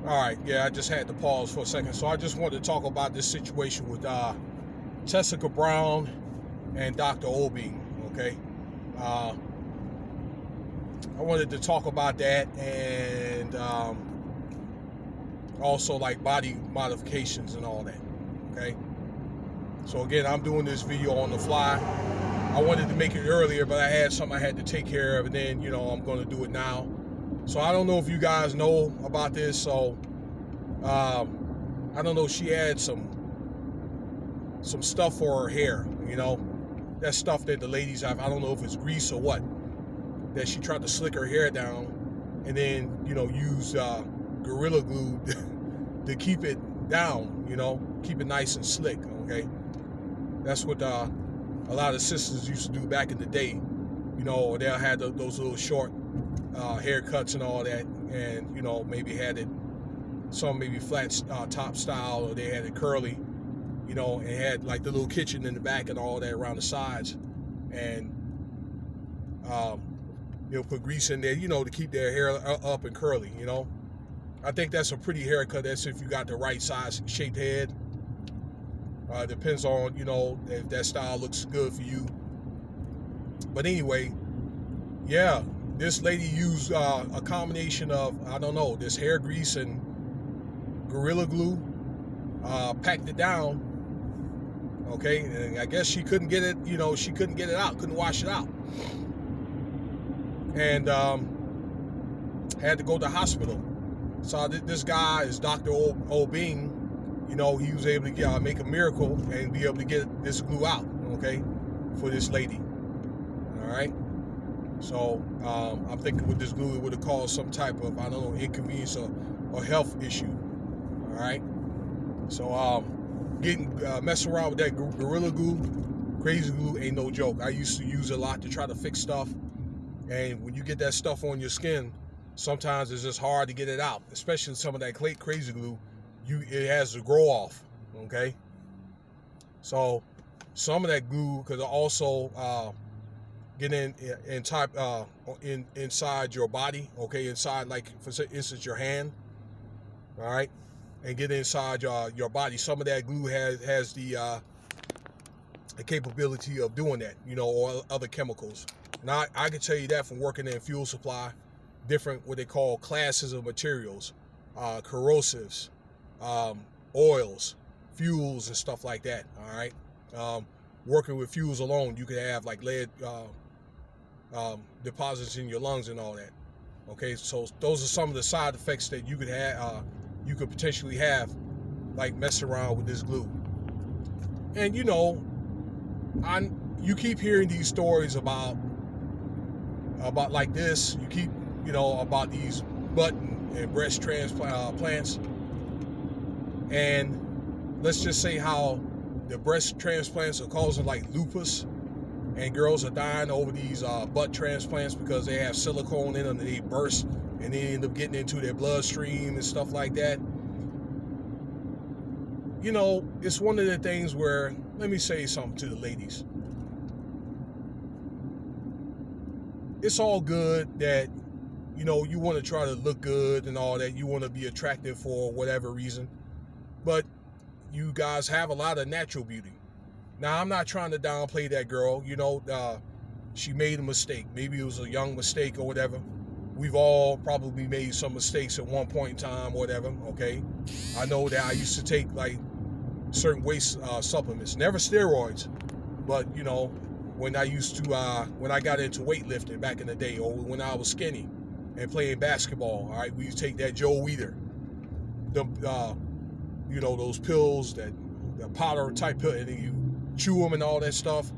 All right, yeah, I just had to pause for a second. So I just wanted to talk about this situation with Tessica Brown and Dr. Obing, okay? I wanted to talk about that and also like body modifications and all that, okay? So again, I'm doing this video on the fly. I wanted to make it earlier, but I had something I had to take care of, and then, I'm going to do it now. So I don't know if you guys know about this, so I don't know, she had some stuff for her hair, that stuff that the ladies have. I don't know if it's grease or what, that she tried to slick her hair down and then, use Gorilla Glue to keep it down, keep it nice and slick, okay? That's what a lot of sisters used to do back in the day. They'll have those little short haircuts and all that, and, maybe had it, some maybe flat top style, or they had it curly, and had like the little kitchen in the back and all that around the sides. And they'll put grease in there, to keep their hair up and curly, I think that's a pretty haircut. That's if you got the right size shaped head. Depends on, if that style looks good for you. But anyway, yeah, this lady used a combination of, I don't know, this hair grease and Gorilla Glue, packed it down, okay? And I guess she couldn't get it, she couldn't get it out, couldn't wash it out. And had to go to the hospital. So this guy is Dr. Obing. He was able to make a miracle and be able to get this glue out, okay, for this lady. All right. So I'm thinking with this glue, it would have caused some type of, I don't know, inconvenience or health issue. All right. So messing around with that Gorilla Glue, crazy glue, ain't no joke. I used to use it a lot to try to fix stuff. And when you get that stuff on your skin, sometimes it's just hard to get it out, especially some of that crazy glue. It has to grow off, okay? So some of that glue could also get inside your body, okay? Inside, like for instance, your hand, all right? And get inside your body. Some of that glue has the capability of doing that, or other chemicals. Now, I can tell you that from working in fuel supply, different what they call classes of materials, corrosives, oils, fuels, and stuff like that. All right. Working with fuels alone, you could have like lead deposits in your lungs and all that. Okay, so those are some of the side effects that you could have, you could potentially have, like messing around with this glue. And you keep hearing these stories about like this. You keep about these butt and breast transplants. And let's just say how the breast transplants are causing like lupus, and girls are dying over these butt transplants because they have silicone in them and they burst and they end up getting into their bloodstream and stuff like that. It's one of the things where, let me say something to the ladies. It's all good that, you want to try to look good and all that. You want to be attractive for whatever reason. But you guys have a lot of natural beauty. Now, I'm not trying to downplay that girl. She made a mistake. Maybe it was a young mistake or whatever. We've all probably made some mistakes at one point in time or whatever, okay? I know that I used to take, like, certain waist supplements. Never steroids, but, when I got into weightlifting back in the day, or when I was skinny and playing basketball, all right, we used to take that Joe Weider, those pills, the powder type pill, and then you chew them and all that stuff,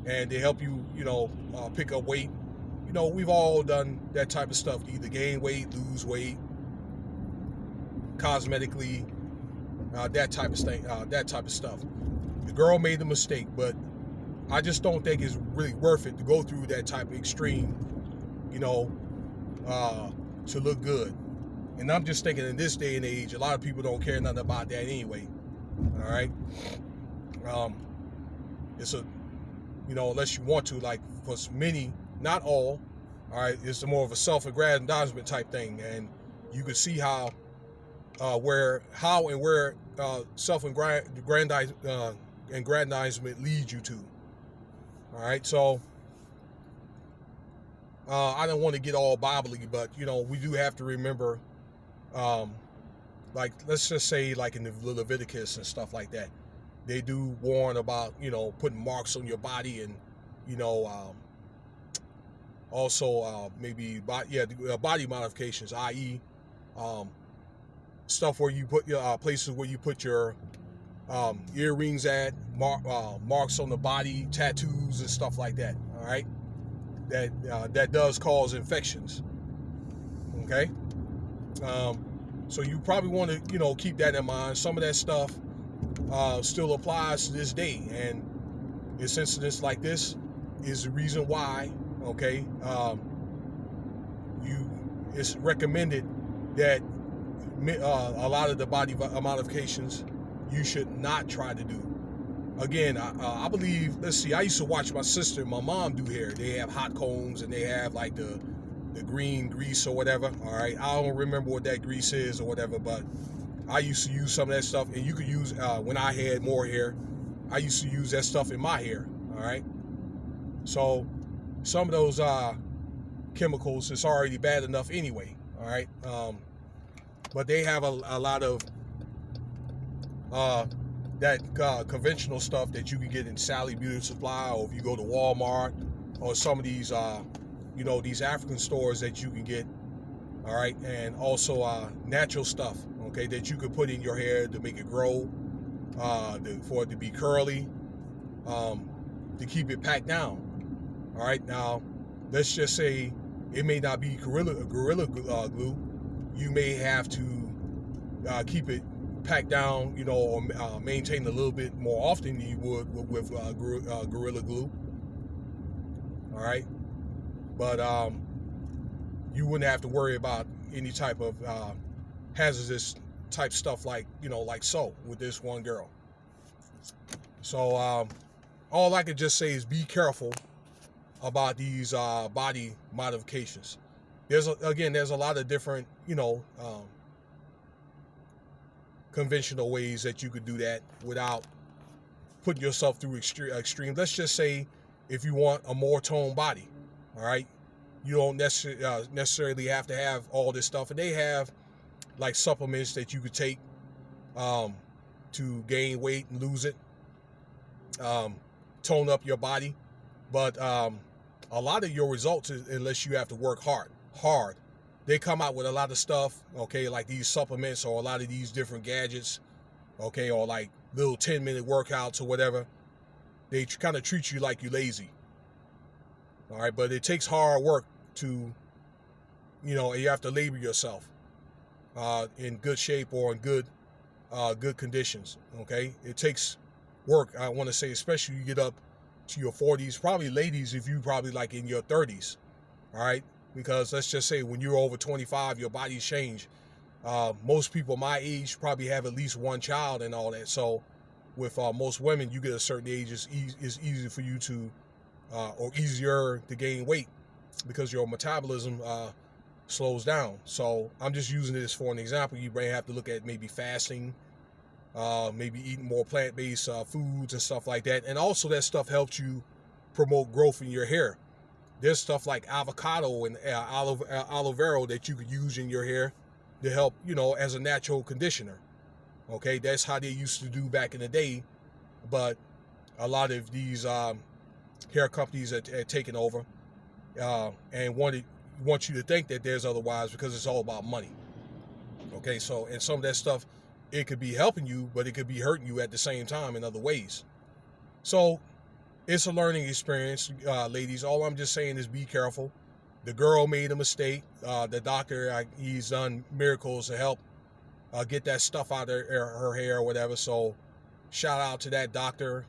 and they help you, pick up weight. We've all done that type of stuff, to either gain weight, lose weight, cosmetically, that type of stuff. The girl made the mistake, but I just don't think it's really worth it to go through that type of extreme, to look good. And I'm just thinking in this day and age, a lot of people don't care nothing about that anyway. All right. It's unless you want to, like for many, not all, all right, it's more of a self-aggrandizement type thing. And you can see how where self-aggrandizement leads you to. All right, so I don't want to get all Bible-y, but we do have to remember, like let's just say like in the Leviticus and stuff like that, they do warn about putting marks on your body and also maybe body modifications, i.e. Stuff where you put your places where you put your earrings at, marks on the body, tattoos and stuff like that. All right, that does cause infections. Okay, so you probably want to keep that in mind. Some of that stuff still applies to this day, and incidents like this is the reason why. Okay, it's recommended that a lot of the body modifications you should not try to do. Again, I believe, let's see, I used to watch my sister and my mom do hair. They have hot combs and they have like the green grease or whatever. All right, I don't remember what that grease is or whatever, but I used to use some of that stuff, and you could use when I had more hair, I used to use that stuff in my hair. All right, so some of those chemicals is already bad enough anyway. All right, but they have a lot of that conventional stuff that you can get in Sally Beauty Supply, or if you go to Walmart, or some of these these African stores that you can get. All right, and also natural stuff, okay, that you could put in your hair to make it grow, for it to be curly, to keep it packed down. All right, now let's just say it may not be gorilla glue. You may have to keep it packed down, or maintain a little bit more often than you would with gorilla glue. All right, but you wouldn't have to worry about any type of hazardous type stuff like so with this one girl. So all I could just say is be careful about these body modifications. There's a lot of different conventional ways that you could do that without putting yourself through extreme. Let's just say if you want a more toned body, all right, you don't necessarily have to have all this stuff, and they have like supplements that you could take to gain weight and lose it, tone up your body. But a lot of your results, unless you have to work hard, they come out with a lot of stuff, okay, like these supplements or a lot of these different gadgets, okay, or like little 10-minute workouts or whatever. They kind of treat you like you're lazy. All right, but it takes hard work to, you have to labor yourself in good shape or in good conditions, okay? It takes work, I want to say, especially you get up to your 40s, probably ladies if you probably like in your 30s, all right? Because let's just say when you're over 25, your body's changed. Most people my age probably have at least one child and all that. So with most women, you get a certain age, it's easy for you to, or easier to gain weight because your metabolism slows down. So I'm just using this for an example. You may have to look at maybe fasting, maybe eating more plant-based foods and stuff like that. And also that stuff helps you promote growth in your hair. There's stuff like avocado and aloe vera that you could use in your hair to help, as a natural conditioner. Okay, that's how they used to do back in the day. But a lot of these hair companies are taking over and want you to think that there's otherwise because it's all about money. Okay, so and some of that stuff, it could be helping you, but it could be hurting you at the same time in other ways. So it's a learning experience, ladies. All I'm just saying is be careful. The girl made a mistake. The doctor, he's done miracles to help get that stuff out of her hair or whatever. So shout out to that doctor.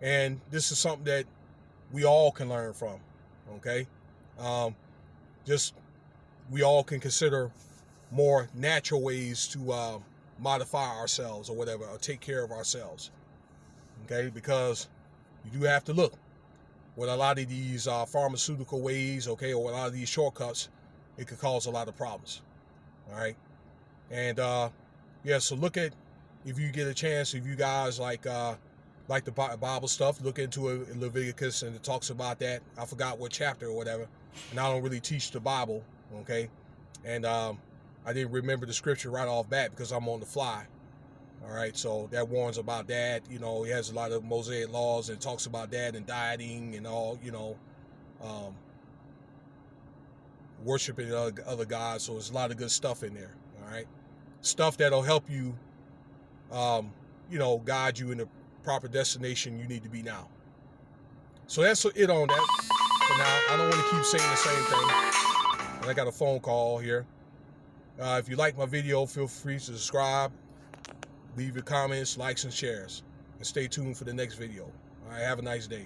And this is something that we all can learn from, okay? Just we all can consider more natural ways to modify ourselves or whatever, or take care of ourselves, okay? Because you do have to look with a lot of these pharmaceutical ways, okay, or a lot of these shortcuts, it could cause a lot of problems, all right? And yeah, so look at, if you get a chance, if you guys like the Bible stuff, look into Leviticus, and it talks about that. I forgot what chapter or whatever, and I don't really teach the Bible, okay? And I didn't remember the scripture right off bat because I'm on the fly. All right, so that warns about that. You know, he has a lot of Mosaic laws and talks about that and dieting and all, you know, worshiping other gods. So there's a lot of good stuff in there. All right, stuff that'll help you, you know, guide you in the proper destination you need to be now. So that's it on that for now. I don't want to keep saying the same thing. And I got a phone call here. If you like my video, feel free to subscribe. Leave your comments, likes, and shares. And stay tuned for the next video. All right, have a nice day.